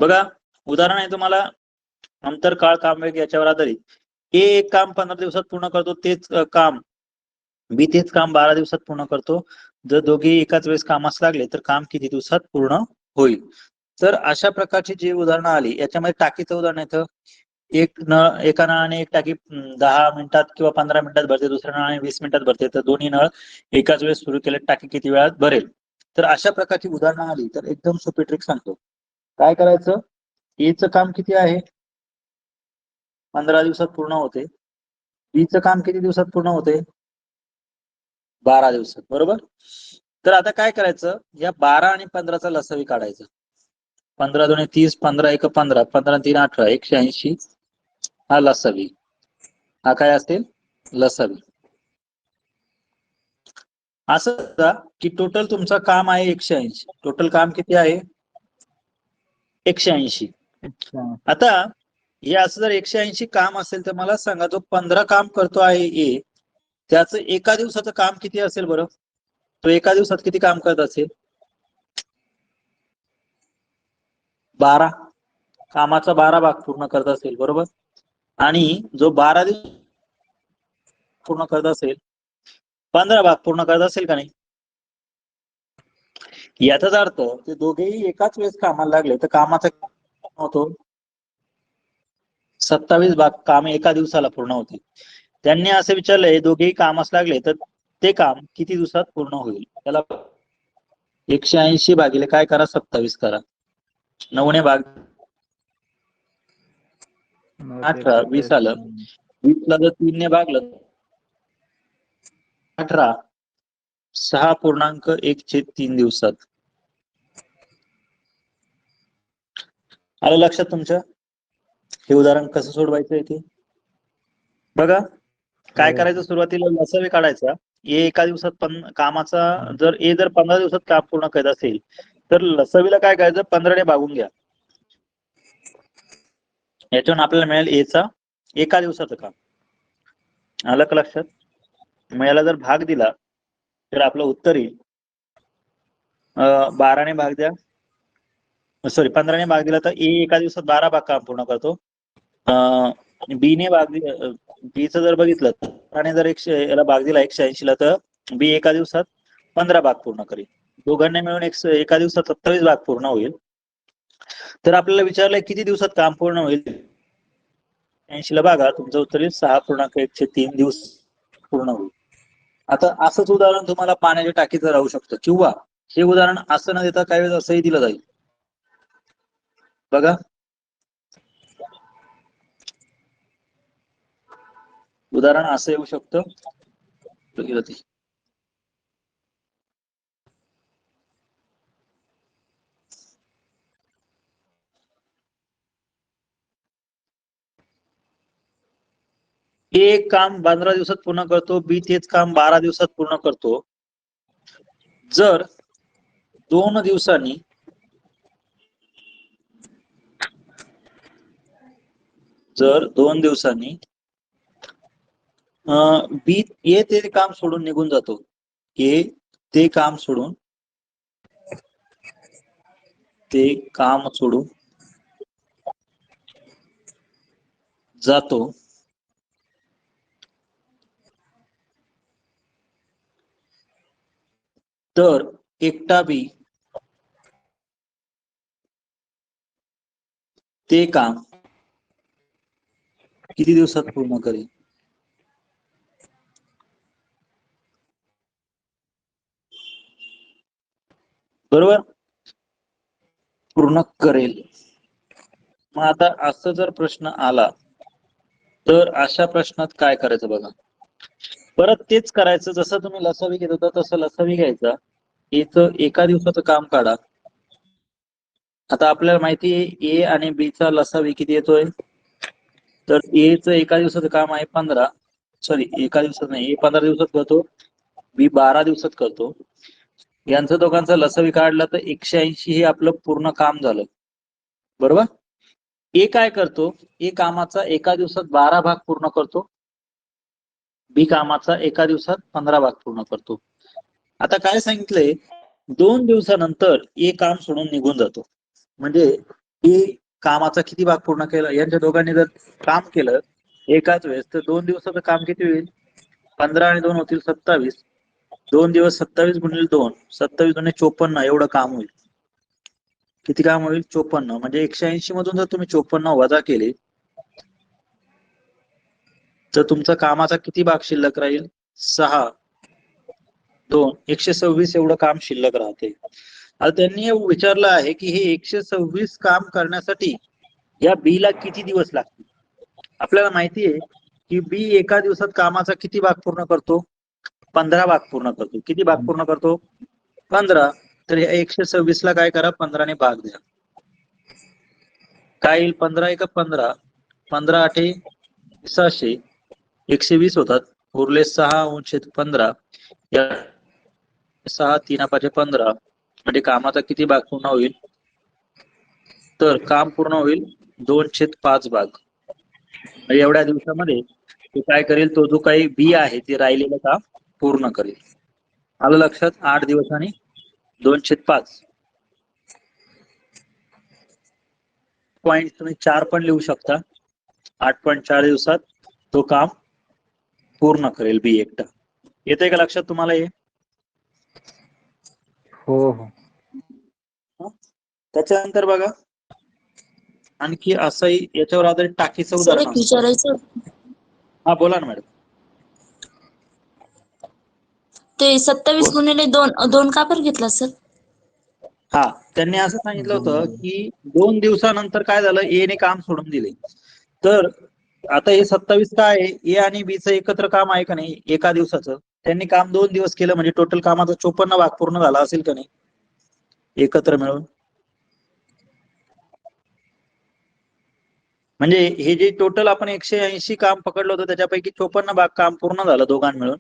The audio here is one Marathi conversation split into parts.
बघा उदाहरण आहे तुम्हाला, अंतर काळ काम वेग याच्यावर आधारित. ए एक काम 15 दिवसात पूर्ण करतो, तेच काम बी तेच काम 12 दिवसात पूर्ण करतो. जर दोघे एकाच वेळेस कामास लागले तर काम किती दिवसात पूर्ण होईल. तर अशा प्रकारची जी उदाहरणं आली याच्यामध्ये टाकीचं उदाहरण येतं. एका नळाने एक टाकी 10 मिनिटात किंवा 15 मिनिटात भरते, दुसऱ्या नळाने 20 मिनिटात भरते, तर दोन्ही नळ एकाच वेळेस सुरू केले टाकी किती वेळात भरेल. तर अशा प्रकारची उदाहरणं आली तर एकदम सोपी ट्रिक सांगतो. काय करायचं, एचं काम किती आहे 15 दिवसात पूर्ण होते, बीचं काम किती दिवसात पूर्ण होते 12 दिवसात, बरोबर. तर आता काय करायचं, या 12 आणि 15चा लसावी काढायचा. 15 दोन्ही 30, 15 एक 15, 15 3 18, 180 हा लसावी. हा काय असेल लसावी. असं की टोटल तुमचं काम आहे 180. टोटल काम किती आहे 180. आता हे असं जर 180 काम असेल तर मला सांगा, जो 15 काम करतो आहे ए, त्याचं एका दिवसाचं काम किती असेल बरं. तो एका दिवसात किती काम करत असेल 12. कामाचा 12 भाग पूर्ण करत असेल, बरोबर. आणि जो 12 दिवस पूर्ण करत असेल 15 भाग पूर्ण करत असेल का नाही. याचाच अर्थ ते दोघेही एकाच वेळेस कामाला लागले तर कामाचा होतो 27 भाग काम एका दिवसाला पूर्ण होते. त्यांनी असं विचारलंय दोघेही कामास लागले तर ते काम किती दिवसात पूर्ण होईल. त्याला 180 भागिले काय करा 27 करा, 9 भाग 18, 20 आलं. 20 ला जर 3 ने भागलं 18, 6.1/3 दिवसात. आलं लक्षात तुमच्या. हे उदाहरण कसं सोडवायचं इथे बघा. काय करायचं, सुरुवातीला लसावी काढायचा. ए एका दिवसात पण कामाचा जर 15 दिवसात काम पूर्ण करत असेल तर लसावीला काय करायचं 15 ने भागून घ्या. याच्यावरून आपल्याला मिळेल एचा एका दिवसाचं काम. आलं का लक्षात. मग याला जर भाग दिला तर आपलं उत्तर येईल 12 ने भाग द्या, सॉरी 15 ने भाग दिला तर ए एका दिवसात 12 भाग काम पूर्ण करतो. बी ने भाग बीचं जर बघितलं आणि जर याला भाग दिला 180 ला तर बी एका दिवसात 15 भाग पूर्ण करेल. दोघांनी मिळून एका दिवसात 27 भाग पूर्ण होईल. तर आपल्याला विचारलंय किती दिवसात काम पूर्ण होईल. 80 ला भागा, तुमचं उत्तर येईल 6.1/3 दिवस पूर्ण होईल. आता असंच उदाहरण तुम्हाला पाण्याच्या टाकीचं राहू शकतं किंवा हे उदाहरण असं न देता काही वेळेस असंही दिलं जाईल. बघा उदाहरण असं येऊ शकतं. एक काम 15 दिवसात पूर्ण करतो, बी तेच काम 12 दिवसात पूर्ण करतो. जर 2 दिवसांनी बी ए ते काम सोडून निघून जातो, ए ते काम सोडून जातो, तर एकटा बी ते काम किती दिवसात पूर्ण करेल. बरोबर, पूर्ण करेल. मग आता असं जर प्रश्न आला तर अशा प्रश्नात काय करायचं बघा. परत तेच करायचं, जसं तुम्ही लसावी घेत होता तसं लसावी घ्यायचा. एका दिवसाचं काम काढा. आता आपल्याला माहिती आहे ए आणि बी चा लसावी किती येतोय. तर ए चं एका दिवसाचं काम आहे 15, सॉरी एका दिवसात नाही, ए 15 दिवसात करतो, बी 12 दिवसात करतो. यांचं दोघांचा लसावी काढला तर 180 हे आपलं पूर्ण काम झालं, बरोबर. ए काय करतो, ए कामाचा एका दिवसात 12 भाग पूर्ण करतो, बी कामाचा एका दिवसात 15 भाग पूर्ण करतो. आता काय सांगितलंय, 2 दिवसानंतर ए काम सोडून निघून जातो. म्हणजे की कामाचा किती भाग पूर्ण केला. यांच्या दोघांनी जर काम केलं एकाच वेळेस तर 2 दिवसाचं काम किती होईल? 15 आणि 2 होतील 27. 2 दिवस 27 गुणिले 2, 27 गुणिले 54 एवढं काम होईल. किती काम होईल? 54. म्हणजे 180 मधून जर तुम्ही 54 वजा केले तर तुमचा कामाचा किती भाग शिल्लक राहील? 6, 2, 126 एवढं काम शिल्लक राहते. आता त्यांनी विचारलं आहे की हे 126 काम करण्यासाठी या बी ला किती दिवस लागतील. आपल्याला माहिती आहे की बी एका दिवसात कामाचा किती भाग पूर्ण करतो? 15 भाग पूर्ण करतो. किती भाग पूर्ण करतो? 15. तर या 126 ला काय करा? 15 ने भाग द्या. काय येईल? 15 एक 15, 15 आठे 600, 120 होतात. उरले 6/15. या 6 3 5 15. म्हणजे कामाचा किती भाग पूर्ण होईल? तर काम पूर्ण होईल 2/5 भाग. एवढ्या दिवसामध्ये तो काय करेल? तो जो काही बी आहे ते राहिलेलं काम पूर्ण करेल. आलं लक्षात? 8 दिवस आणि 2/5. पॉईंट तुम्ही 4 पण लिहू शकता. 8.4 दिवसात तो काम पूर्ण करेल बी एकटा. येते का लक्षात तुम्हाला हे? हो हो. त्याच्यानंतर बघा आणखी असंही याच्यावर आधारित टाकीचं सर उदाहरण एक विचारायचं. हा बोला ना मॅडम. ते 27 गुणिले 2 का बरं घेतला सर? हा त्यांनी असं सांगितलं होतं की 2 दिवसानंतर काय झालं? ए ने काम सोडून दिले. तर आता हे 27 काय आहे? ए आणि बी चं एकत्र काम आहे का नाही एका दिवसाचं? त्यांनी काम 2 दिवस केलं म्हणजे टोटल कामाचा 54 भाग पूर्ण झाला असेल का नाही एकत्र मिळून? म्हणजे हे जे टोटल आपण 180 काम पकडलं होतं त्याच्यापैकी 54 भाग काम पूर्ण झालं दोघां मिळून.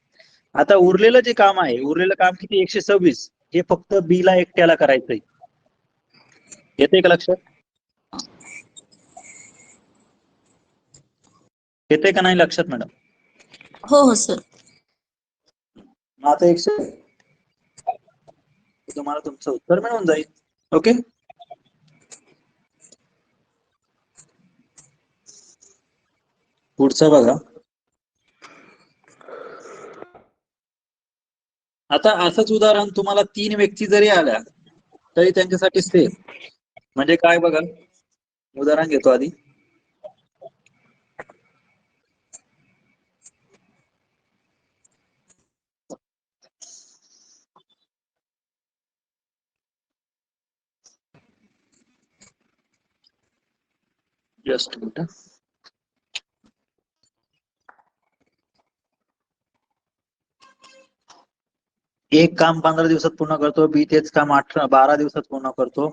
आता उरलेलं जे काम आहे, उरलेलं काम किती? 126. हे फक्त बी ला एकट्याला करायचंय. येते का लक्षात? येते का नाही लक्षात मॅडम? हो हो सर. आता तुम्हाला तुमचं उत्तर मिळून जाईल. ओके. पुढचं बघा. आता असंच उदाहरण तुम्हाला 3 व्यक्ती जरी आल्या तरी त्यांच्यासाठी सेम. म्हणजे काय बघा, उदाहरण घेतो आधी. Just minute. एक काम 15 दिवसात पूर्ण करतो, बी तेच काम 12 दिवसात पूर्ण करतो.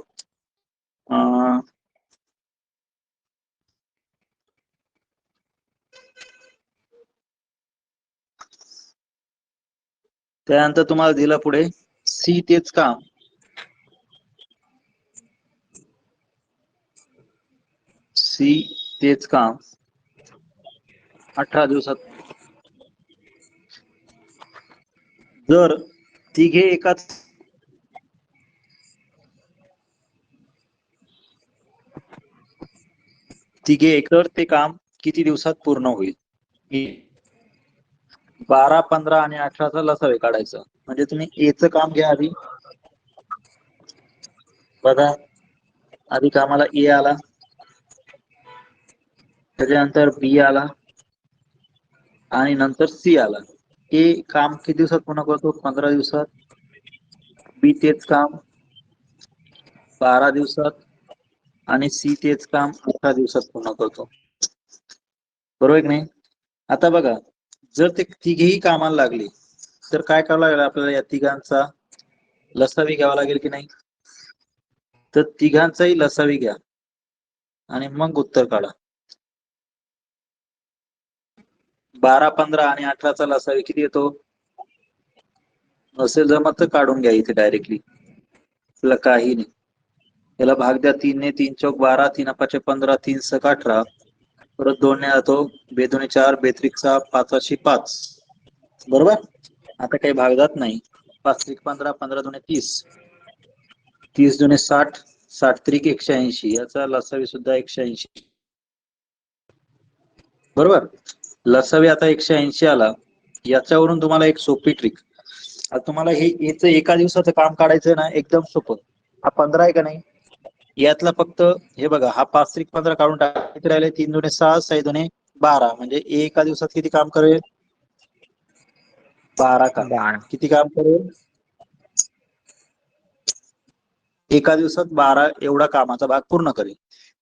त्यानंतर तुम्हाला दिलं पुढे सी तेच काम तेच काम 18 दिवसात. जर तिघे एकाच एकतर ते काम किती दिवसात पूर्ण होईल? 12, 15 आणि 18चा लसावे काढायचं. म्हणजे तुम्ही एचं काम घ्या आधी. बघा आधी कामाला ए आला, त्याच्यानंतर बी आला आणि नंतर सी आला. ए काम किती दिवसात पूर्ण करतो? 15 दिवसात. बी तेच काम 12 दिवसात आणि सी तेच काम 18 दिवसात पूर्ण करतो. बरोबर की नाही? आता बघा जर ते तिघेही कामाला लागले तर काय करावं लागेल आपल्याला? या तिघांचा लसावी घ्यावा लागेल की नाही? तर तिघांचाही लसावी घ्या आणि मग उत्तर काढा. 12, 15 आणि 18चा लसावी किती येतो? नसेल जमत तर काढून घ्या इथे डायरेक्टली, तुला काही नाही. याला भाग द्या 3 ने. 3 चौक 12, 3 5 15, 3 6 18. परत 2 ने जातो, 2 2 4, 2 3 6, 5 5. बरोबर. आता काही भाग जात नाही. 5 3 15, 15 2 30, 30 2 60, 60 त्रिक 180, याचा लसावी सुद्धा 180. बरोबर. लसावी आता 180 आला. याच्यावरून तुम्हाला एक सोपी ट्रिक, आता तुम्हाला हे याचं एका दिवसाचं काम काढायचं ना, एकदम सोपं. हा 15 आहे का नाही, यातला फक्त हे बघा, हा 5 त्रिक 15 काढून टाका. किती राहिले? 3 दुणे 6, 6 दुणे 12, म्हणजे एका दिवसात किती काम करेल? 12 काम. 12. किती काम करेल? एका दिवसात 12 एवढा कामाचा भाग पूर्ण करेल.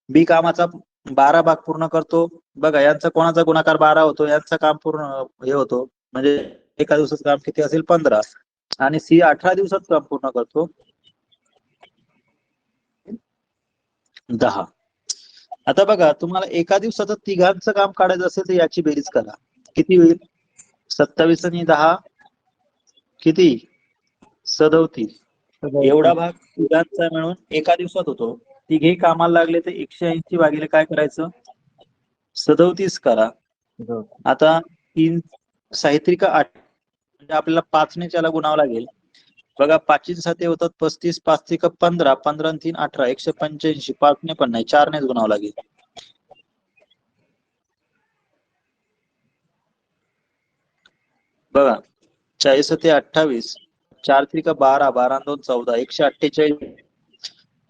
बी कामाचा 12 भाग पूर्ण करतो. बघा, यांचा कोणाचा गुणाकार 12 होतो, यांचं काम पूर्ण हे होतो, म्हणजे एका दिवसाचं काम किती असेल? 15. आणि सी 18 दिवसात काम पूर्ण करतो, 10. आता बघा, तुम्हाला एका दिवसाचं तिघांचं काम काढायचं असेल तर याची बेरीज करा. किती होईल? 27 आणि 10 किती? 37. एवढा भाग तिघांचा मिळून एका दिवसात होतो. तिघे कामाला लागले तर 180 भागिले काय करायचं? 37 करा. आता 3 साहित्रिक 8, म्हणजे आपल्याला 5 ने त्याला गुणावं लागेल. बघा, 5 7 होतात 35, 5 त्रिक 15, 15 आणि 3 18, 185. 5 ने पण नाही, 4 नेच गुणावं लागेल. बघा, 40 ते 28, 4 त्रिक 12, 12 आणि 2 14, 148.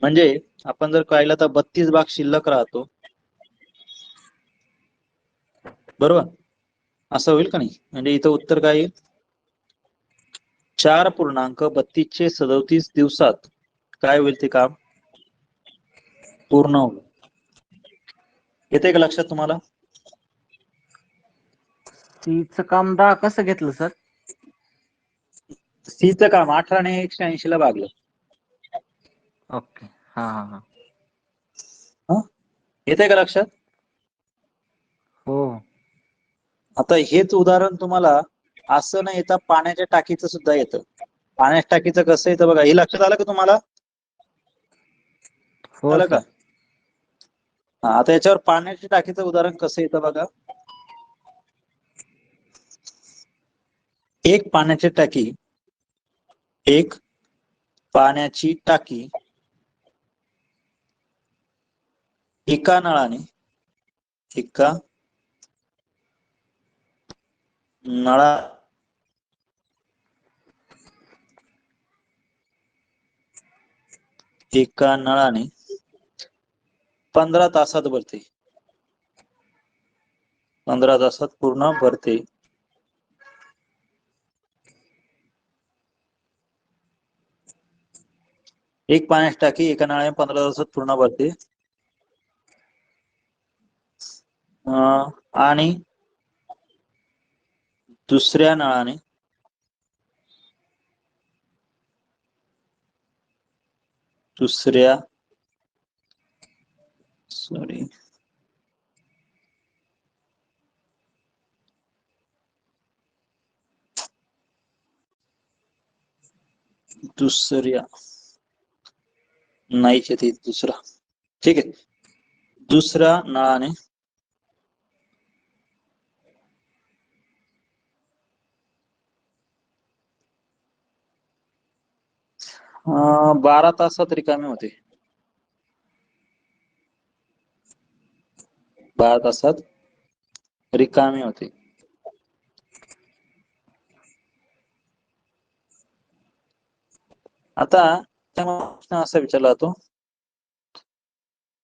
म्हणजे आपण जर पाहिलं तर 32 भाग शिल्लक राहतो. बरोबर. असं होईल का नाही? म्हणजे इथं उत्तर काय येईल? 4.3237 दिवसात काय होईल? ते काम पूर्ण होईल. येते का लक्षात तुम्हाला? सीचं काम 10 कसं घेतलं सर? सीचं काम 18 ने 180 ला भागलं. ओके. हा हा हा. हा, येते का लक्षात? हो. आता हेच उदाहरण तुम्हाला असं न येता पाण्याच्या टाकीचं सुद्धा येतं. पाण्याच्या टाकीचं कसं येतं बघा, हे लक्षात आलं का तुम्हाला? हो आलं का? सर. हा, आता याच्यावर पाण्याच्या टाकीचं उदाहरण कसं येतं बघा. एक पाण्याची टाकी, एक पाण्याची टाकी एका नळाने एका नळाने 15 तासात भरते. 15 तासात पूर्ण भरते. एक पाण्याची टाकी एका नळाने 15 तासात पूर्ण भरते. आणि दुसऱ्या नळाने नाहीच येते दुसरा. ठीक आहे, दुसऱ्या नळाने 12 तासात रिकामे होते. 12 तासात रिकामे होते. आता प्रश्न असा विचारला जातो,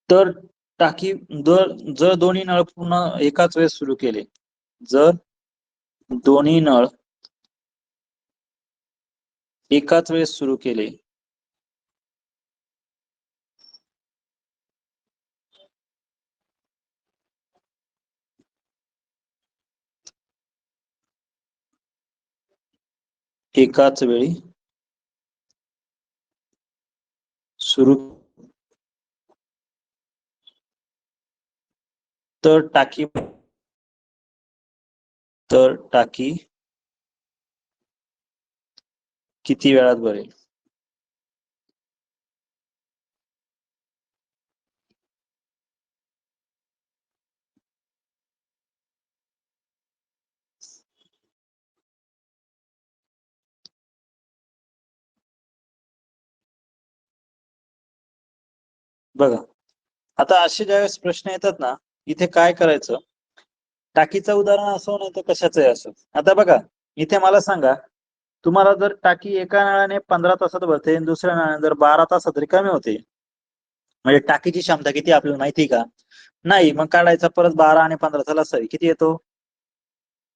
तर टाकी जर दोन्ही नळ पूर्ण एकाच वेळेस सुरू केले, जर दोन्ही नळ एकाच वेळेस सुरू केले एकाच वेळी सुरू, तर टाकी किती वेळात भरेल? बघा, आता असे ज्यावेळेस प्रश्न येतात ना, इथे काय करायचं, टाकीचं उदाहरण असो नाही तर कशाचंही असो. आता बघा, इथे मला सांगा, तुम्हाला जर टाकी एका नळाने 15 तासात भरते आणि दुसऱ्या नळाने जर 12 तासात रिकामी होते, म्हणजे टाकीची क्षमता किती आपल्याला माहिती का? नाही. मग काढायचा परत 12 आणि 15 लसावी किती येतो?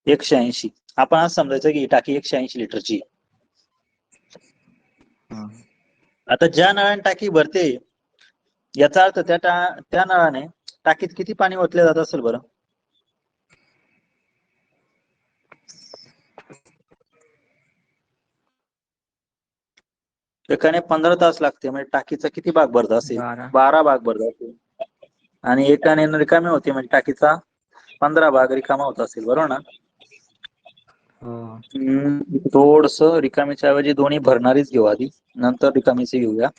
180. आपण आज समजायचं की ही टाकी 180 लिटरची. हा. आता ज्या नळाने टाकी भरते, याचा अर्थ त्या नळाने टाकीत किती पाणी ओतले जात असेल बरं? एकाने 15 तास लागते, म्हणजे टाकीचा किती भाग भरत असेल? 12. 12 भाग भरत असेल. आणि एकाने रिकामी होते, म्हणजे टाकीचा 15 भाग रिकामा होत असेल, बरोबर ना? हो. थोडस रिकामीच्या ऐवजी दोन्ही भरणारीच घेऊ आधी, नंतर रिकामीची घेऊया.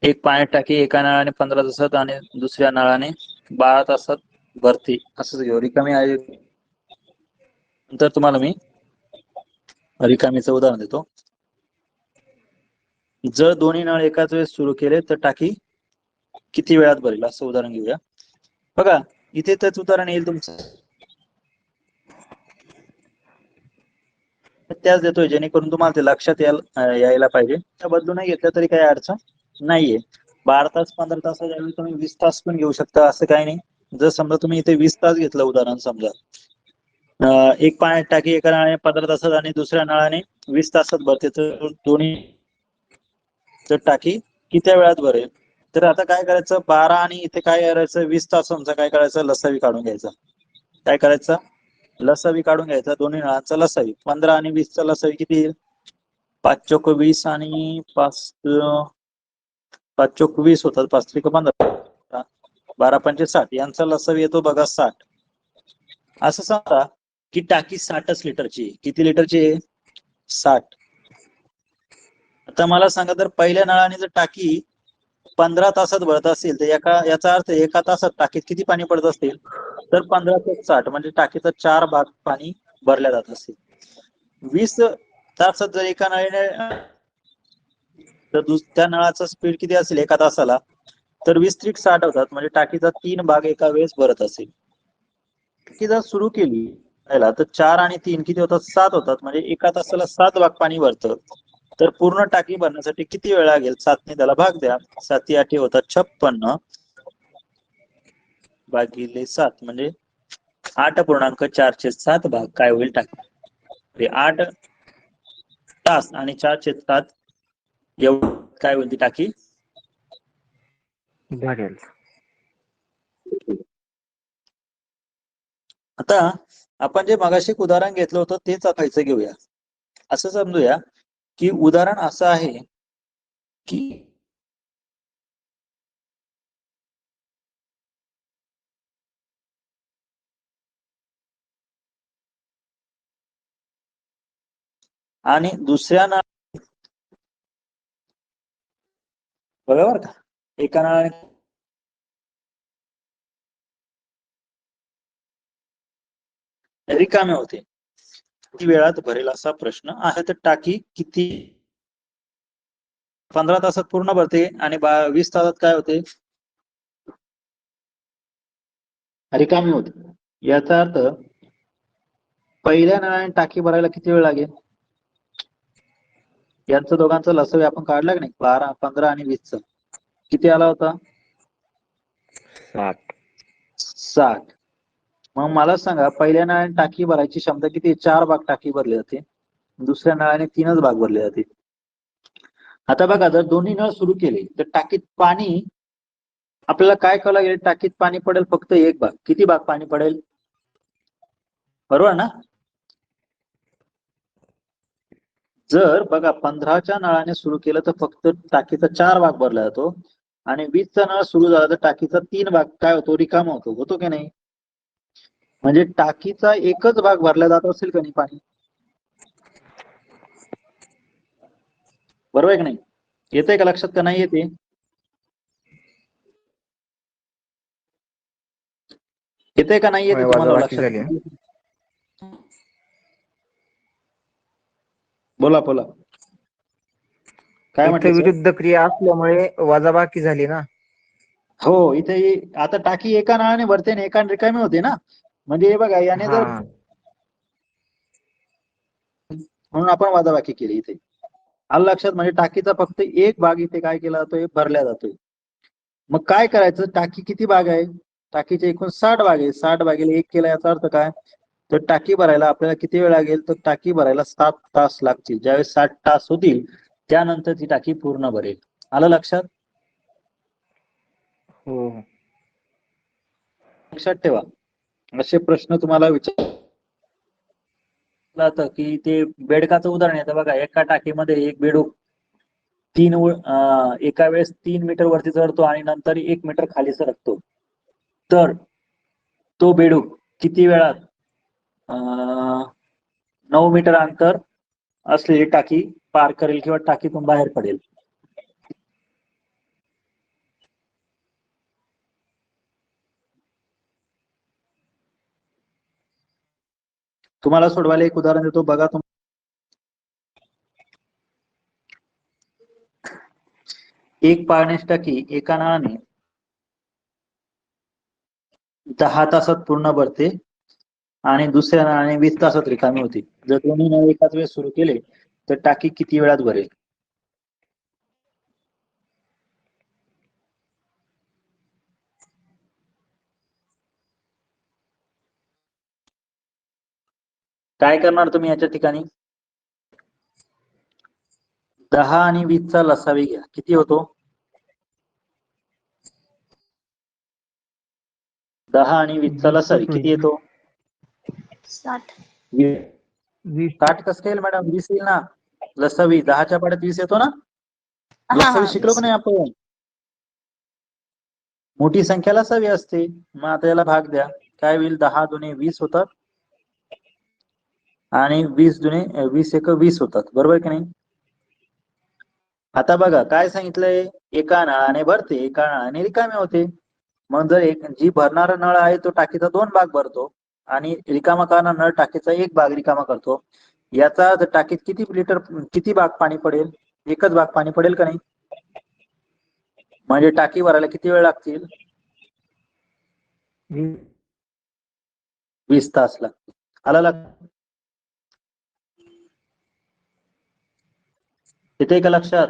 एक पाण्यात टाकी एका नळाने 15 तासात आणि दुसऱ्या नळाने 12 तासात भरते, असंच घेऊ. रिकामी आहे, नंतर तुम्हाला मी रिकामीचं उदाहरण देतो. जर दोन्ही नळ एकाच वेळेस सुरू केले तर टाकी किती वेळात भरेल, असं उदाहरण घेऊया. बघा, इथे तेच उदाहरण येईल तुमचं, त्याच देतोय जेणेकरून तुम्हाला ते लक्षात यायला पाहिजे. त्या बदलू नाही घेतलं तरी काही अडचण नाहीये. 12 तास 15 तासाच्या ऐवजी तुम्ही 20 तास पण घेऊ शकता, असं काही नाही. जर समजा तुम्ही इथे 20 तास घेतलं उदाहरण, समजा एक पाण्यात टाकी एका नळाने 15 तासात आणि दुसऱ्या नळाने 20 तासात भरते, तर दोन्ही टाकी किती वेळात भरेल? तर आता काय करायचं, 12 आणि इथे काय करायचं, 20 तासांचा काय करायचं, लसावी काढून घ्यायचा. काय करायचं, लसावी काढून घ्यायचा. दोन्ही नळांचा लसावी 15 आणि 20 चा लसावी किती येईल? 5 चोक 20 आणि 5 चोक 20 होतात, 5 त्रिक 15, 12 पंचे 60, यांचा लसावी येतो बघा 60. असं समजा की टाकी 60 लिटरची. किती लिटरची आहे? 60. आता मला सांगा, तर पहिल्या नळाने जर टाकी 15 तासात भरत असेल तर याचा अर्थ एका तासात टाकीत किती पाणी पडत असेल? तर 15 चोक 60, म्हणजे टाकीचा 4 भाग पाणी भरल्या जात असेल. 20 तासात जर एका नळाने, तर त्या नळाचा स्पीड किती असेल एका तासाला? तर 20 त्रिक 60 होतात, म्हणजे टाकीचा 3 भाग एका वेळेस भरत असेल. टाकी जर सुरू केली तर 4 आणि 3 किती होतात? 7 होतात, म्हणजे एका तासाला 7 भाग पाणी भरतं. तर पूर्ण टाकी भरण्यासाठी किती वेळ लागेल? 7 ने त्याला भाग द्या. 7 8 होतात 56 भागिले 7, म्हणजे 8.4 भाग काय होईल टाकी. 8 तास आणि 4/7 एवढं काय होईल ती टाकी भरेल. आता आपण जे मगाशी उदाहरण घेतलं होतं तेच आताचं घेऊया. असं समजूया की उदाहरण असं आहे की आणि दुसऱ्या नळाने, बरोबर का, एका नळाने रिकामे होते, किती वेळात भरेल असा प्रश्न आहे. तर टाकी किती 15 तासात पूर्ण भरते आणि 20 तासात काय होते? रिकामी होते. याचा अर्थ पहिल्या नळाने टाकी भरायला किती वेळ लागेल? यांचं दोघांचं लसावी आपण काढला की नाही, 12 15 आणि 20 चा किती आला होता? 60. मग मला सांगा, पहिल्या नळाने टाकी भरायची क्षमता किती? 4 भाग टाकी भरली जाते, दुसऱ्या नळाने 3च भाग भरले जाते. आता बघा, जर दोन्ही नळ सुरू केले तर टाकीत पाणी, आपल्याला काय करावं लागेल, टाकीत पाणी पडेल फक्त एक भाग. किती भाग पाणी पडेल? बरोबर ना? जर बघा 15च्या नळाने सुरू केलं तर फक्त टाकीचा 4 भाग भरला जातो, आणि 20चा नळ सुरू झाला तर टाकीचा 3 भाग काय होतो? रिकामा होतो की नाही? म्हणजे टाकीचा एकच भाग भरला जात असेल का नाही पाणी? बरोबर आहे की नाही? येतंय का लक्षात का नाही येते? येतंय का नाही येते तुम्हाला वजाबाकी लक्षात? झाली. बोला बोला. काय इथं म्हटले सर? विरुद्ध क्रिया असल्यामुळे वजाबाकी झाली ना. हो, इथे आता टाकी एका नळाने भरते आणि एका रिकामी होते ना. म्हणजे हे बघा, याने जर हा म्हणून आपण वजाबाकी केली इथे. आलं लक्षात? म्हणजे टाकीचा फक्त एक भाग इथे काय केला जातोय, भरला जातोय. मग काय करायचं, टाकी किती भाग आहे? टाकीचे एकूण 60 भाग आहे. 60 भागिले 1 केला याचा अर्थ काय? तर टाकी भरायला आपल्याला किती वेळ लागेल? तर टाकी भरायला 7 तास लागतील. ज्यावेळेस 60 तास होतील त्यानंतर ती टाकी पूर्ण भरेल. आलं लक्षात? हो लक्षात ठेवा, असे प्रश्न तुम्हाला विचारला जातं की ते बेडकाचं उदाहरण येतं बघा. एका टाकीमध्ये एक बेडूक एका वेळेस 3 मीटर वरती चढतो आणि नंतर 1 मीटर खाली सरकतो. तर तो बेडूक किती वेळात 9 मीटर अंतर असलेली टाकी पार करेल किंवा टाकीतून बाहेर पडेल? तुम्हाला सोडवायला एक उदाहरण देतो बघा. एक पाण्याची टाकी एका नळाने 10 तासात पूर्ण भरते आणि दुसऱ्या नळाने 20 तासात रिकामी होते. जर दोन्ही नळ एकाच वेळेस सुरू केले तर टाकी किती वेळात भरेल? काय करणार तुम्ही याच्या ठिकाणी? 10 आणि 20 चा लसावी घ्या. किती होतो? 10 आणि 20 चा 20 लसावी किती येतो? 60. 20 60 कसं काय येईल मॅडम? 20 येईल ना. लसावी 10च्या पाड्यात 20 येतो ना. हा लसावी हा शिकलो की नाही आपण? मोठी संख्या लसावी असते. मग आता याला भाग द्या. काय होईल? 10 दुने 20 होतात आणि 20 दुने 20 एक 20 होतात. बरोबर की नाही? आता बघा काय सांगितलंय, एका नळाने भरते, एका नळाने रिकामे होते. मग जर जी भरणारा नळ आहे तो टाकीचा 2 भाग भरतो आणि रिकामा करणारा नळ टाकीचा 1 भाग रिकामा करतो. याचा अर्थ टाकीत किती भाग पाणी पडेल? एकच भाग पाणी पडेल का नाही? म्हणजे टाकी भरायला किती वेळ लागतील? 20 तास लागतील. आला लक्षात? येते का लक्षात?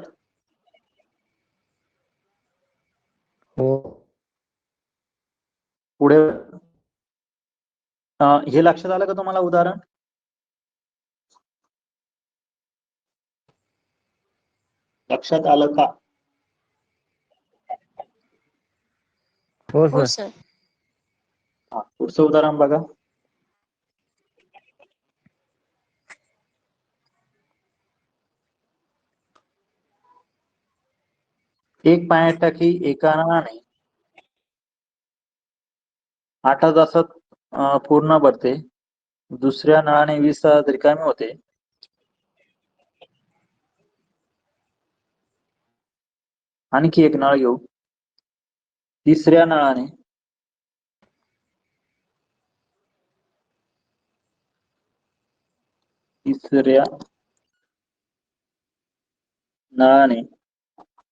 हो पुढे हे लक्षात आलं का तुम्हाला उदाहरण? लक्षात आलं का? हो हो सर. सर. पुढचं उदाहरण बघा. एक पाण्याची टाकी एका नळाने 8 तासात पूर्ण भरते. दुसऱ्या नळाने 20 तासात रिकामी होते. आणखी एक नळ घेऊ. तिसऱ्या नळाने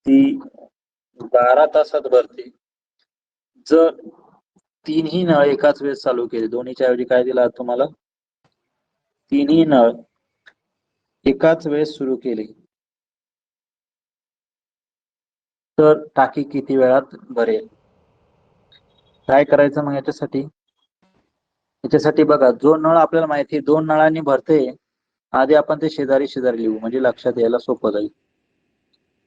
ती 12 तासात भरते. जर तीनही नळ एकाच वेळेस चालू केले, दोन्हीच्या ऐवजी काय दिला तुम्हाला? तीनही नळ एकाच वेळेस सुरू केले तर टाकी किती वेळात भरेल? काय करायचं मग याच्यासाठी? याच्यासाठी बघा, जो नळ आपल्याला माहिती आहे 2 नळांनी भरते, आधी आपण ते शेजारी शेजारी लिहू म्हणजे लक्षात यायला सोपं जाईल.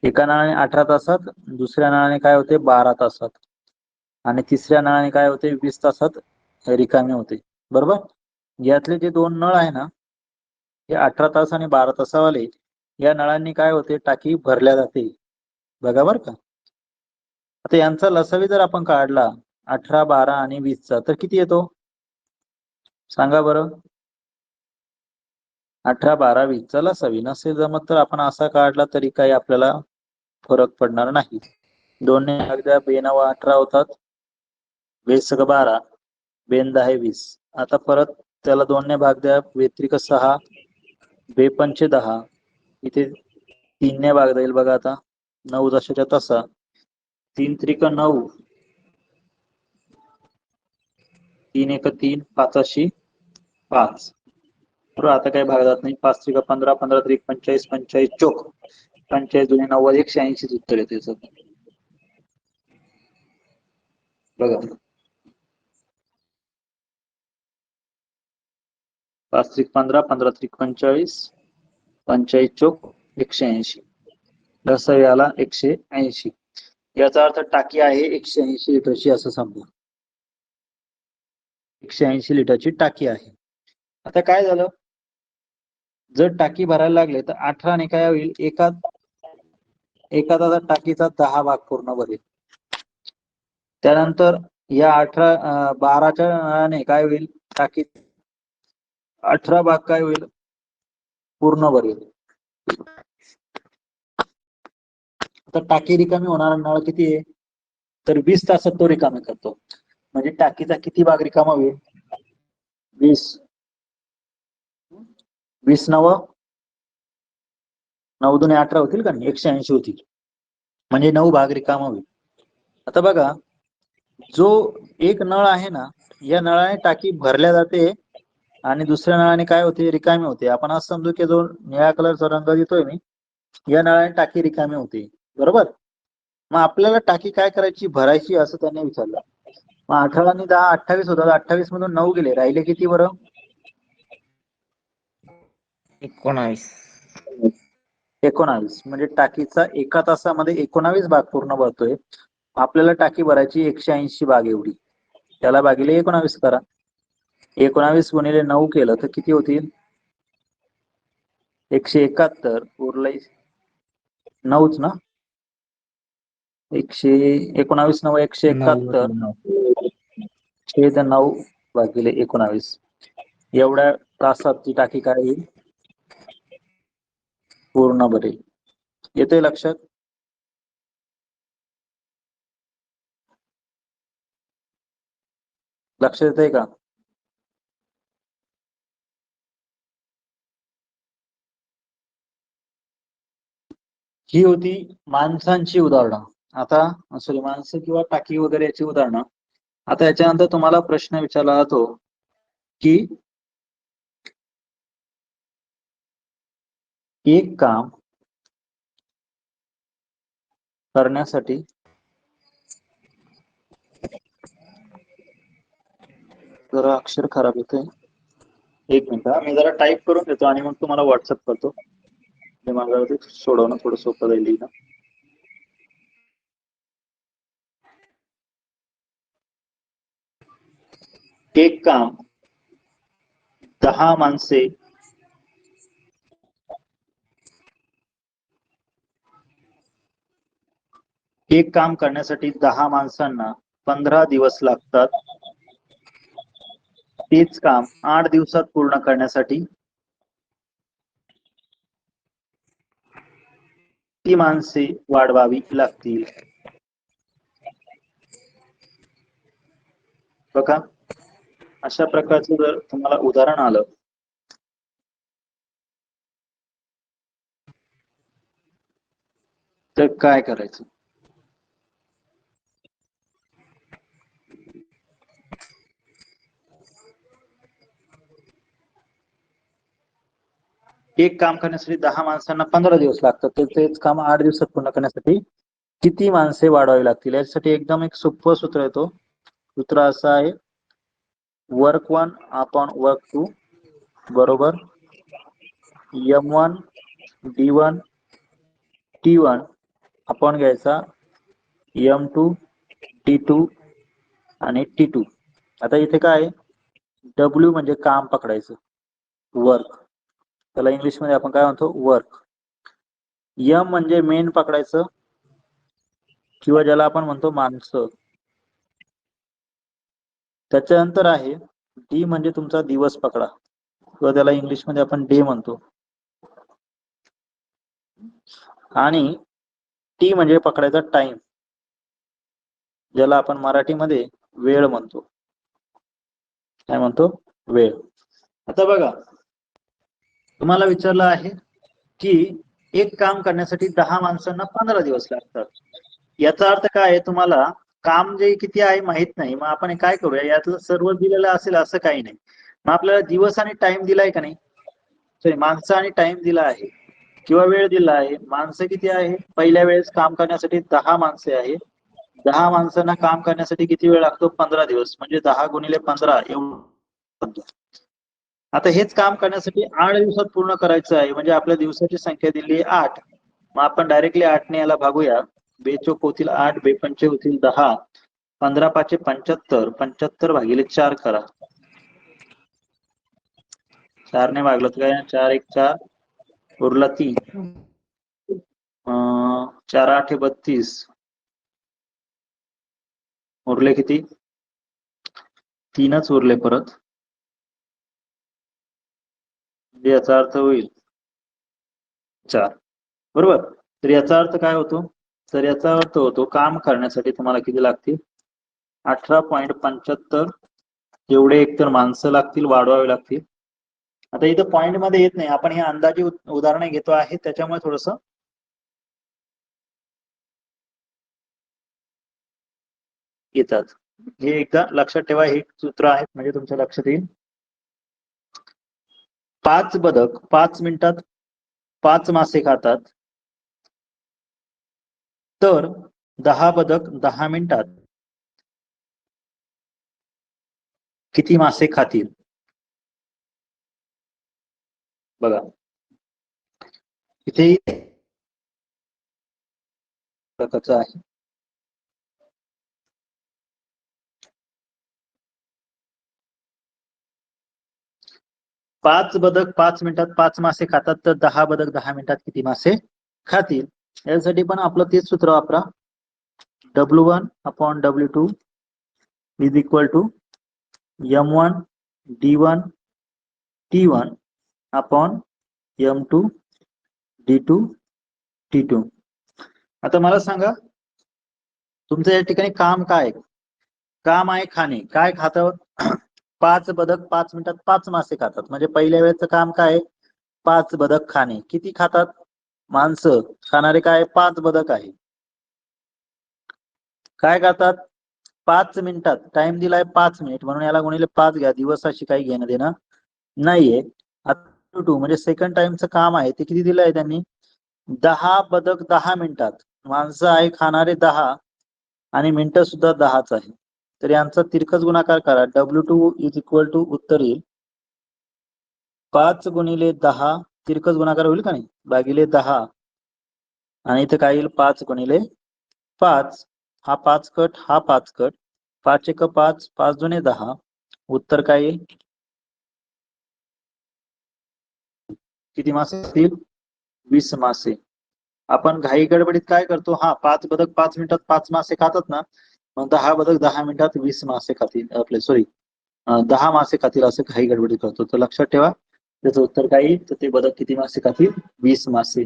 एका नळाने 18 तासात, दुसऱ्या नळाने काय होते 12 तासात आणि तिसऱ्या नळाने काय होते 20 तासात रिकामे होते. बरोबर? यातले जे 2 नळ आहे ना, हे 18 तास आणि 12 तासावाले, या नळांनी काय होते टाकी भरल्या जाते. बघा बर का. आता यांचा लसावी जर आपण काढला 18, 12 आणि 20 चा तर किती येतो? सांगा बरं. 18, 12, 20 चा लसावी. नसेल जमत तर आपण असा काढला तरी काही आपल्याला फरक पडणार नाही. 2 ने भाग द्या, 2 9 18 होतात, 20 12, 2 10 20. आता परत त्याला 2 ने भाग द्या, 2 6, 2 5 10. इथे 3 ने भागता येईल बघा आता. 9 जशाच्या तसा. 3 त्रिक 9. 3 एक 3, 5 5. बरोबर, आता काही भाग जात नाही. 5 त्रिक 15, 15 त्रिक 45, 45 चोक 45 दुणे 90, 180 उत्तर येते त्याचं. बघा 5 त्रिक 15, 15 त्रिक 45, 45 चोक 180. लसावी आला 180. याचा अर्थ टाकी आहे 180 लिटरची असं समजा. 180 लिटरची टाकी आहे. आता काय झालं, जर टाकी भरायला लागले तर 18 ने काय होईल, एका तासात टाकीचा 10 भाग पूर्ण भरेल. त्यानंतर या 12च्या नळाने काय होईल, टाकी 18 भाग काय होईल, पूर्ण भरेल. आता टाकी रिकामी होणारा नळ किती आहे, तर 20 तासात तो रिकामी करतो. म्हणजे टाकीचा किती भाग रिकामा होईल, 20. 20 9 9 दुणे 18 होतील का, 180 होतील. म्हणजे 9 भाग रिकामा होईल. आता बघा, जो एक नळ आहे ना, या नळाने टाकी भरल्या जाते आणि दुसऱ्या नळाने काय होते, रिकामी होते. आपण असं समजू की जो निळ्या कलरचा रंग देतोय मी, या नळाने टाकी रिकामी होते. बरोबर. मग आपल्याला टाकी काय करायची, भरायची, असं त्यांनी विचारलं. मग 18 आणि 10 28 होतात. 28 मधून 9 गेले, राहिले किती बरं, 19. 19. म्हणजे टाकीचा एका तासामध्ये 19 भाग पूर्ण भरतोय. आपल्याला टाकी भरायची 180 भाग एवढी. त्याला भागिले 19 करा. 19 गुणिले 9 केलं तर किती होतील, 171. उरलंय 9च ना, 19 9 171 छेद 9 भागिले 19. एवढ्या तासात ती टाकी काय येईल, पूर्ण भरेल. येते लक्षात. लक्षात येते का. ही होती माणसांची उदाहरणं. आता सॉरी, माणसं किंवा टाकी वगैरे याची उदाहरणं. आता याच्यानंतर तुम्हाला प्रश्न विचारला जातो की एक काम करण्यासाठी, जरा अक्षर खराब येतंय, एक मिनिट मी जरा टाईप करून देतो आणि मग तुम्हाला व्हॉट्सअप करतो. मला सोडवणं थोडं सोपं जाईल ना. एक काम 10 माणसे एक काम करण्यासाठी 10 माणसांना 15 दिवस लागतात. तेच काम 8 दिवसात पूर्ण करण्यासाठी ती माणसे वाढवावी लागतील. बघा, अशा प्रकारचं जर तुम्हाला उदाहरण आलं तर काय करायचं. एक काम करण्यासाठी 10 माणसांना 15 दिवस लागतात, तर तेच काम 8 दिवसात पूर्ण करण्यासाठी किती माणसे वाढवावी लागतील. यासाठी एकदम एक सोपं सूत्र येतो. सूत्र असं आहे, वर्क 1 अपॉन वर्क 2 बरोबर M1 D1 T1 आपण घ्यायचा M2 T2 आणि T2. आता इथे काय, W म्हणजे काम पकडायचं, वर्क, त्याला इंग्लिश मध्ये आपण काय म्हणतो, वर्क. M म्हणजे मेन पकडायचं किंवा ज्याला आपण म्हणतो माणसं. त्याच्यानंतर आहे D म्हणजे तुमचा दिवस पकडा किंवा त्याला इंग्लिश मध्ये आपण डे म्हणतो. आणि T म्हणजे पकडायचा टाइम, ज्याला आपण मराठीमध्ये वेळ म्हणतो. काय म्हणतो, वेळ. आता बघा, तुम्हाला विचारलं आहे की एक काम करण्यासाठी 10 माणसांना 15 दिवस लागतात. याचा अर्थ काय आहे, तुम्हाला काम जे किती आहे माहित नाही, मग आपण काय करूया, यातलं सर्व दिलेलं असेल असं काही नाही. मग आपल्याला दिवस आणि टाइम दिलाय का नाही, सॉरी माणसं आणि टाइम दिला आहे किंवा वेळ दिला आहे. माणसं किती आहे, पहिल्या वेळेस काम करण्यासाठी 10 माणसे आहे. 10 माणसांना काम करण्यासाठी किती वेळ लागतो, 15 दिवस, म्हणजे 10 गुणिले 15 एवढं. आता हेच काम करण्यासाठी 8 दिवसात पूर्ण करायचं आहे, म्हणजे आपल्या दिवसाची संख्या दिली आहे 8. मग आपण डायरेक्टली 8 ने याला भागूया. बेचोक होतील 8, बेपंचे होतील 10, 15 पाचे 75, 75 भागिले 4 करा. 4 ने भागलं तर काय, 4 1 4, उरला 3, 4 8 32, उरले किती, 3च उरले परत. याचा अर्थ होईल 4, बरोबर. तर याचा अर्थ काय होतो, तर याचा अर्थ होतो काम करण्यासाठी तुम्हाला किती लागतील, 18.75 एवढे एकतर माणसं लागतील, वाढवावे लागतील. आता इथं पॉइंट मध्ये येत नाही, आपण हे अंदाजे उदाहरण घेतो आहे, त्याच्यामुळे थोडस येतात. हे एकदा लक्षात ठेवा, हे सूत्र आहे म्हणजे तुमच्या लक्षात येईल. 5 बदक 5 मिनिटात 5 मासे खातात, तर 10 बदक 10 मिनिटात किती मासे खातील. बघा इथे प्रकारचं आहे. पाच बदक 5 मिनिटात 5 मासे खातात, तर 10 बदक 10 मिनिटात किती मासे खातील. यासाठी पण आपलं तेच सूत्र वापरा, W1/W2 is equal to M1 D1 T1 upon M2 D2 T2. आता मला सांगा, तुमचं या ठिकाणी काम काय आहे, काम आहे खाणे. काय खातात, 5 बदक 5 मिनिटात 5 मासे खातात, म्हणजे पहिल्या वेळेचं काम काय आहे, 5 बदक खाणे. किती खातात माणसं, खाणारे काय 5 बदक आहे. काय करतात, 5 मिनिटात, टाइम दिलाय 5 मिनिट, म्हणून याला गुणिले 5 घ्या, दिवसाशी काही घेणं देणं नाहीये. आता 2 म्हणजे सेकंड टाइमचं काम आहे, ते किती दिलंय त्यांनी, 10 बदक 10 मिनिटात, माणसं आहे खाणारे 10 आणि मिनिटं सुद्धा 10च आहे. तर यांचा तिरकस गुणाकार करा, W2 इज इक्वल टू उत्तर येईल 5 गुणिले 10, तिरकस गुणाकार होईल का नाही, भागिले 10, आणि इथे काय येईल 5 गुणिले 5, हा 5 कट, हा 5 कट, 5 1 5, 5 दुने 10, उत्तर काय येईल, किती मासे असतील, 20 मासे. आपण घाई गडबडीत काय करतो, हा 5 बदक 5 मिनिटात 5 मासे खातात ना, मग 10 बदक 10 मिनिटात 20 मासे खातील, आपले सॉरी 10 मासे खातील असं घाई गडबडीत करतो. तर लक्षात ठेवा, त्याचं उत्तर काय येईल, तर ते बदक किती मासे खातील, 20 मासे.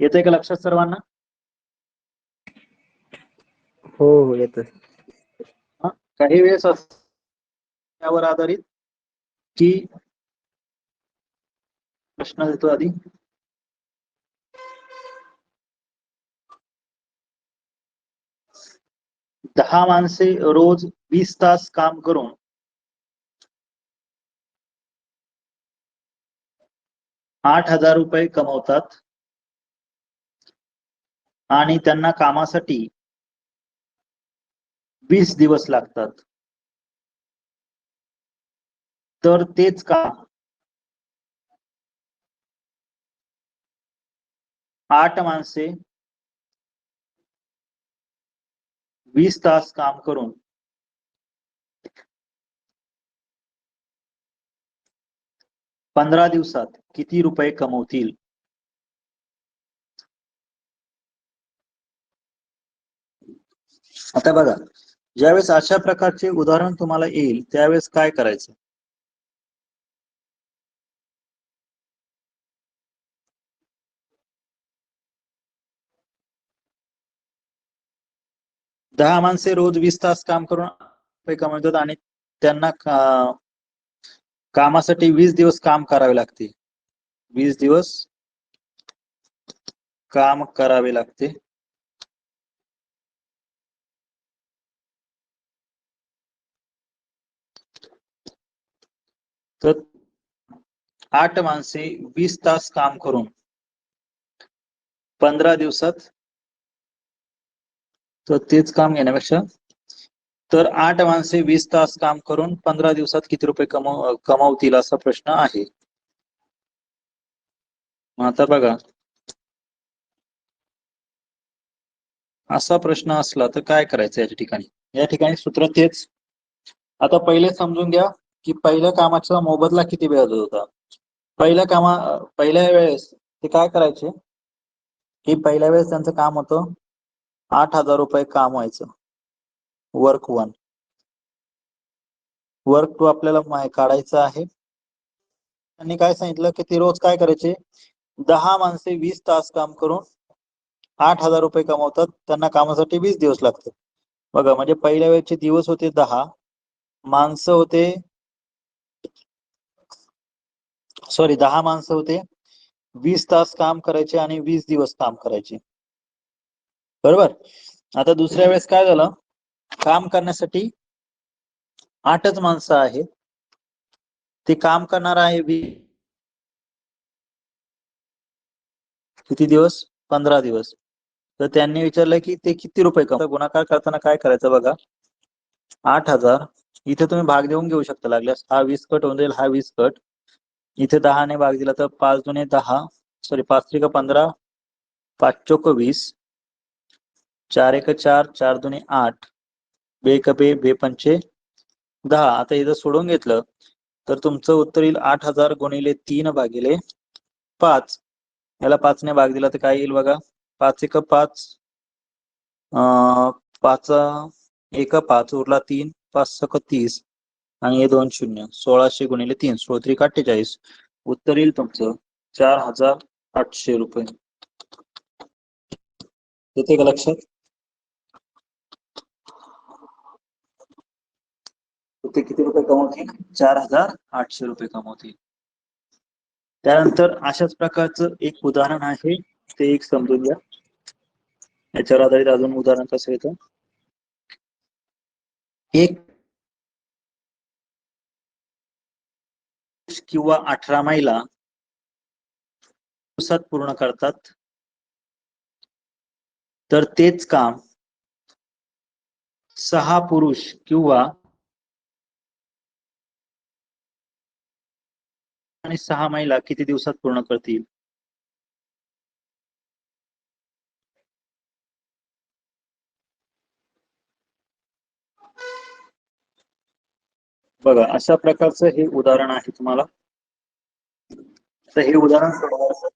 येतंय का लक्षात सर्वांना. हो येत. काही वेळेस त्यावर आधारित की प्रश्न देतो आधी, दहा माणसे रोज 20 तास काम करून 8,000 रुपये कमवतात आणि त्यांना कामासाठी 20 दिवस लागतात, तर तेच काम 8 माणसे 20 तास काम करून 15 दिवसात किती रुपये कमवतील. आता बघा, ज्यावेळेस अशा प्रकारचे उदाहरण तुम्हाला येईल त्यावेळेस काय करायचं, दहा माणसे रोज 20 तास काम करून रुपये कमवतात आणि त्यांना कामासाठी 20 दिवस काम करावे लागते. 20 दिवस काम करावे लागते. तर 8 माणसे 20 तास काम करून 15 दिवसात, तर तेच काम घेण्यापेक्षा, तर 8 माणसे 20 तास काम करून 15 दिवसात किती रुपये कमावतील असा प्रश्न आहे. मग आता बघा, असा प्रश्न असला तर काय करायचं याच्या ठिकाणी. या ठिकाणी सूत्र तेच. आता पहिले समजून घ्या की पहिल्या कामाचा मोबदला किती व्याज होता. पहिल्या वेळेस ते काय करायचे की पहिल्या वेळेस त्यांचं काम होतं 8,000 रुपये काम व्हायचं. वर्क 1. वर्क 2 आपल्याला काढायचं आहे. आणि काय सांगितलं की ते रोज काय करायचे, 10 माणसे 20 तास काम करून 8,000 रुपये कमवतात. त्यांना कामासाठी 20 दिवस लागतात. बघा, म्हणजे पहिल्या वेळेचे दिवस होते 10, माणसं होते 10 माणसं होते, 20 तास काम करायचे आणि 20 दिवस काम करायचे. बरोबर. आता दुसऱ्या वेळेस काय झालं, काम करण्यासाठी 8च माणसं आहेत, ते काम करणार आहे किती दिवस, 15 दिवस. तर त्यांनी विचारलं की ते किती रुपये कमवतात. गुणाकार करताना काय करायचं बघा, 8,000 इथे तुम्ही भाग देऊन घेऊ शकता लागल्यास. हा 20 कट होऊन जाईल, हा 20 कट. इथे 10 ने भाग दिला तर 5 दुने 10, 5 त्रिक 15, 5 चोक 20, 4 एक 4, 4 दुने 8, 2 एक 2, 2 पंचे 10. आता इथं सोडून घेतलं तर तुमचं उत्तर येईल 8,000 गुणिले 3 भागिले 5. याला 5 ने भाग दिला तर काय येईल बघा, 5 एक 5, 5 एक 5 उरला 3, 5 सक 30 आणि हे 2 शून्य, 1600 गुणिले 3, 16 त्रिक 48. उत्तर येईल तुमचं 4,800 रुपये. येते का लक्षात? ते किती रुपये कमवतील, 4,800 रुपये कमवतील. त्यानंतर अशाच प्रकारचं एक उदाहरण आहे, ते एक समजून घ्या. याच्यावर आधारित अजून उदाहरण कसं येतं, एक किंवा 18 महिला दिवसात पूर्ण करतात, तर तेच काम 6 पुरुष किंवा आणि 6 महिला किती दिवसात पूर्ण करतील. बघा, अशा प्रकारचं हे उदाहरण आहे तुम्हाला. तर हे उदाहरण सोडवायचं,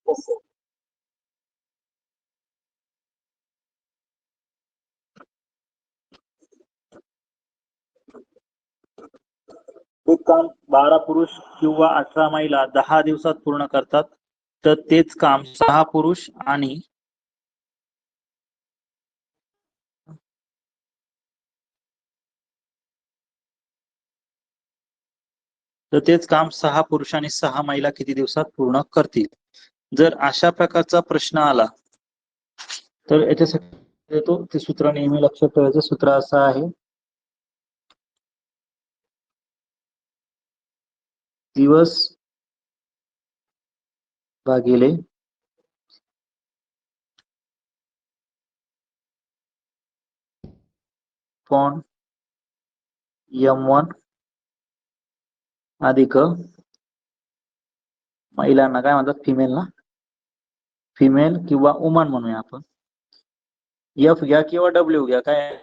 एक काम 12 पुरुष किंवा 18 महिला 10 दिवसात पूर्ण करतात, तर तेच काम 6 पुरुष आणि तर तेच काम 6 पुरुष आणि 6 महिला किती दिवसात पूर्ण करतील. जर अशा प्रकारचा प्रश्न आला तर याच्यासाठी देतो ते सूत्र नेहमी लक्षात ठेवायचं. सूत्र असं आहे, दिवस भागिले पॉन M1 अधिक महिलांना काय म्हणतात, फिमेल किंवा वुमन म्हणूया आपण. F घ्या किंवा W घ्या, काय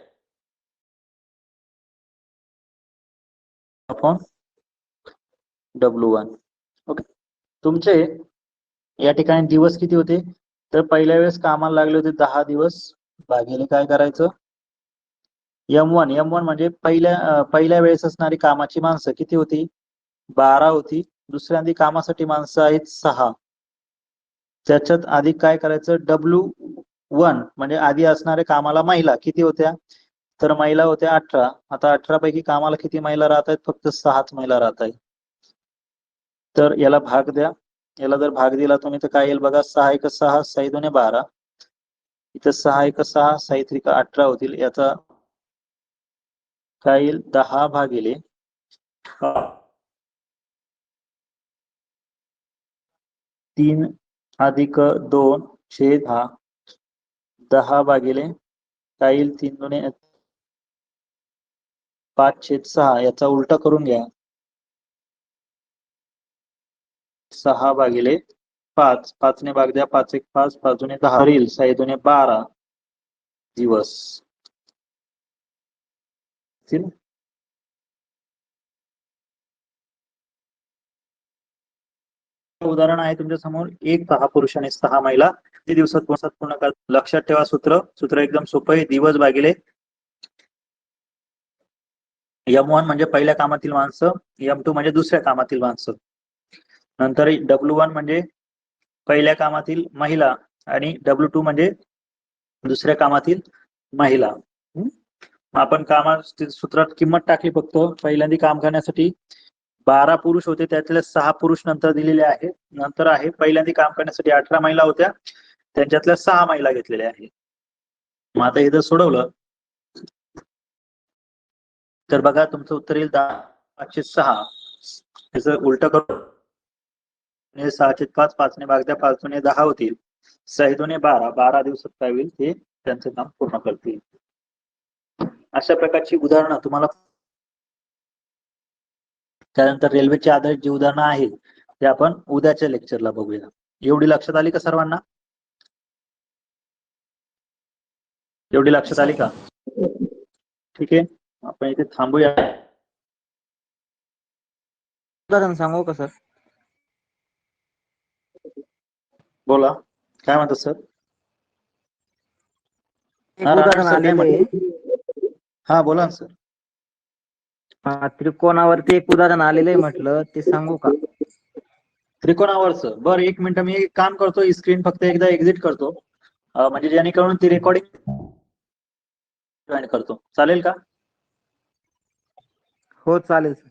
अपॉन W1. ओके. तुमचे या ठिकाणी दिवस किती होते, तर पहिल्या वेळेस कामाला लागले होते 10 दिवस, भागिले काय करायचं, M1 म्हणजे पहिल्या वेळेस असणारी कामाची माणसं किती होती, 12 होती. दुसऱ्यांदी कामासाठी माणसं आहेत 6. त्याच्यात आधी काय करायचं, W1 म्हणजे आधी असणाऱ्या कामाला महिला किती होत्या, तर महिला होत्या 18. आता 18 पैकी कामाला किती महिला राहत आहेत, फक्त 6च महिला राहत आहेत. तर याला भाग द्या. याला जर भाग दिला तुम्ही तर काय येईल बघा, 6 एक 6, 6 दुने 12, इथं 6 एक 6, 6 त्रिक 18 होतील. याचा काय येईल 10 भागिले 3 अधिक 2 छेद 10 भागिले काय येईल 3 दुणे 5 छेद 6. याचा उलटा करून घ्या. 6 भागिले 5, 5 ने भाग द्या, 5 एक 5, 5 दुणे 10 होईल, 6 दुणे 12 दिवस. उदाहरण आहे तुमच्या समोर. 6 पुरुष आणि 6 महिला किती दिवसात पूर्ण करतात. लक्षात ठेवा सूत्र एकदम सोपं आहे. दिवस भागिले M1 म्हणजे पहिल्या कामातील माणसं, M2 म्हणजे दुसऱ्या कामातील माणसं, नंतर W1 म्हणजे पहिल्या कामातील महिला आणि W2 म्हणजे दुसऱ्या कामातील महिला. आपण कामाच्या सूत्रात किंमत टाकली. फक्त पहिल्यांदा काम करण्यासाठी 12 पुरुष होते, त्यातले 6 पुरुष नंतर दिलेले आहे. नंतर आहे पहिल्यांदा काम करण्यासाठी 18 महिला होत्या, त्यांच्यातल्या 6 महिला घेतलेल्या आहेत. मग आता इथं सोडवलं तर बघा तुमचं उत्तर येईल 10/6. त्याचं उलट करून 6/5, 5 ने भाग द्या, 5 दुणे 10 होतील, 6 दुणे 12, 12 दिवसात काय होईल ते त्यांचं काम पूर्ण करतील. अशा प्रकारची उदाहरणं तुम्हाला. त्यानंतर रेल्वेची आधारित जी उदाहरणं आहेत ते आपण उद्याच्या लेक्चरला बघूया. एवढी लक्षात आली का सर्वांना? एवढी लक्षात आली का? ठीक आहे, आपण इथे थांबूया. उदाहरण सांगू का सर? बोला, काय म्हणतात सर? एक उदाहरण आलेलं आहे. हा बोला ना सर. त्रिकोणावरती एक उदाहरण आलेलं आहे, म्हटलं ते सांगू का? त्रिकोणावरचं बरं, 1 मिनिट मी एक काम करतो, ही स्क्रीन फक्त एकदा एक्झिट करतो, म्हणजे जेणेकरून ती रेकॉर्डिंग जॉईन करतो. चालेल का? हो चालेल सर.